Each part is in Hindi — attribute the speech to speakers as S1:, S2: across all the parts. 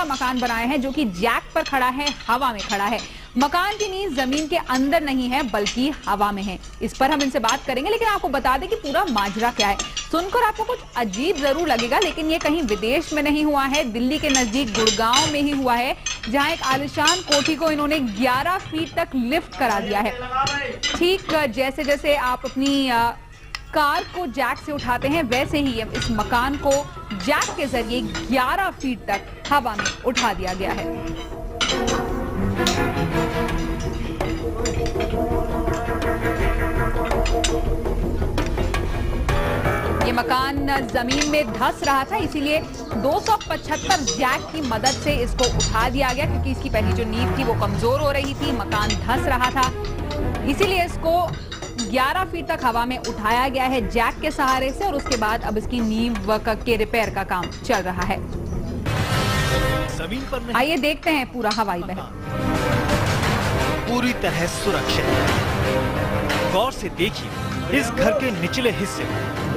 S1: मकान बनाए हैं जो कि जैक पर खड़ा है, हवा में खड़ा है। मकान की नींव जमीन के अंदर नहीं है बल्कि हवा में है। इस पर हम इनसे बात करेंगे, लेकिन आपको बता दें कि पूरा माजरा क्या है। सुनकर आपको कुछ अजीब जरूर लगेगा, लेकिन ये कहीं विदेश में नहीं हुआ है, दिल्ली के नजदीक गुड़गांव में ही हुआ है, जहां एक आलिशान कोठी को इन्होंने 11 फीट तक लिफ्ट करा दिया है। ठीक जैसे जैसे आप अपनी कार को जैक से उठाते हैं, वैसे ही इस मकान को जैक के जरिए 11 फीट तक हवा में उठा दिया गया है। ये मकान जमीन में धंस रहा था, इसीलिए 275 जैक की मदद से इसको उठा दिया गया, क्योंकि इसकी पहली जो नींव थी वो कमजोर हो रही थी, मकान धंस रहा था, इसीलिए इसको 11 फीट तक हवा में उठाया गया है जैक के सहारे से, और उसके बाद अब इसकी नींव के रिपेयर का काम चल रहा है।
S2: जमीन पर
S1: आइए देखते हैं पूरा हवाई महल।
S2: पूरी तरह सुरक्षित। गौर से देखिए, इस घर के निचले हिस्से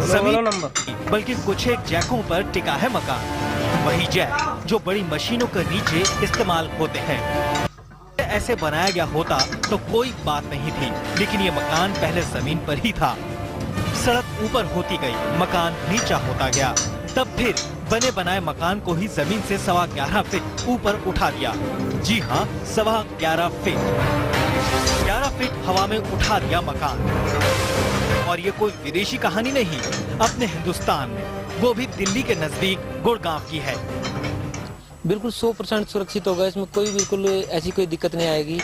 S2: जमीन बल्कि कुछ एक जैकों पर टिका है मकान। वही जैक जो बड़ी मशीनों के नीचे इस्तेमाल होते हैं। ऐसे बनाया गया होता तो कोई बात नहीं थी, लेकिन ये मकान पहले जमीन पर ही था। सड़क ऊपर होती गई, मकान नीचा होता गया, तब फिर बने बनाए मकान को ही जमीन से 11.25 फीट ऊपर उठा दिया। जी हाँ, 11.25 फीट। 11 फीट हवा में उठा दिया मकान। और ये कोई विदेशी कहानी नहीं, अपने हिंदुस्तान में, वो भी दिल्ली के नजदीक गुड़गांव की है।
S3: बिल्कुल 100% सुरक्षित होगा, इसमें कोई बिल्कुल ऐसी कोई दिक्कत नहीं आएगी।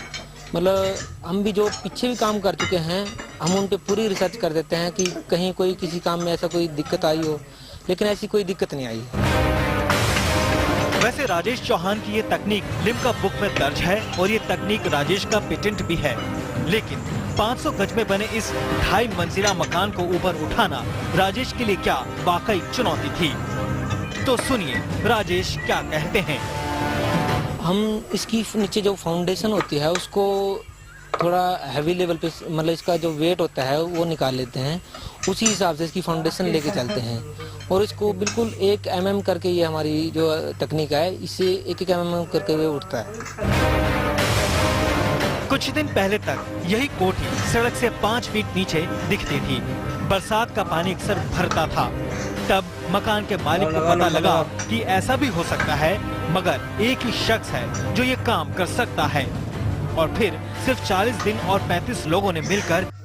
S3: मतलब हम भी जो पीछे भी काम कर चुके हैं, हम उन पे पूरी रिसर्च कर देते हैं कि कहीं कोई किसी काम में ऐसा कोई दिक्कत आई हो, लेकिन ऐसी कोई दिक्कत नहीं आई।
S2: वैसे राजेश चौहान की ये तकनीक लिम्का बुक में दर्ज है और ये तकनीक राजेश का पेटेंट भी है, लेकिन 500 गज में बने इस 2.5 मंजिला मकान को ऊपर उठाना राजेश के लिए क्या वाकई चुनौती थी? तो सुनिए राजेश क्या कहते हैं।
S3: हम इसकी नीचे जो फाउंडेशन होती है उसको थोड़ा हैवी लेवल पे, मतलब इसका जो वेट होता है वो निकाल लेते हैं, उसी हिसाब से इसकी फाउंडेशन लेके चलते हैं, और इसको बिल्कुल 1 mm करके, ये हमारी जो तकनीक है, इससे 1 mm करके ये उठता है।
S2: कुछ दिन पहले तक यही कोठी सड़क से 5 फीट नीचे दिखती थी। बरसात का पानी अक्सर भरता था। तब मकान के मालिक को पता लगा कि ऐसा भी हो सकता है, मगर एक ही शख्स है जो ये काम कर सकता है। और फिर सिर्फ 40 दिन और 35 लोगों ने मिलकर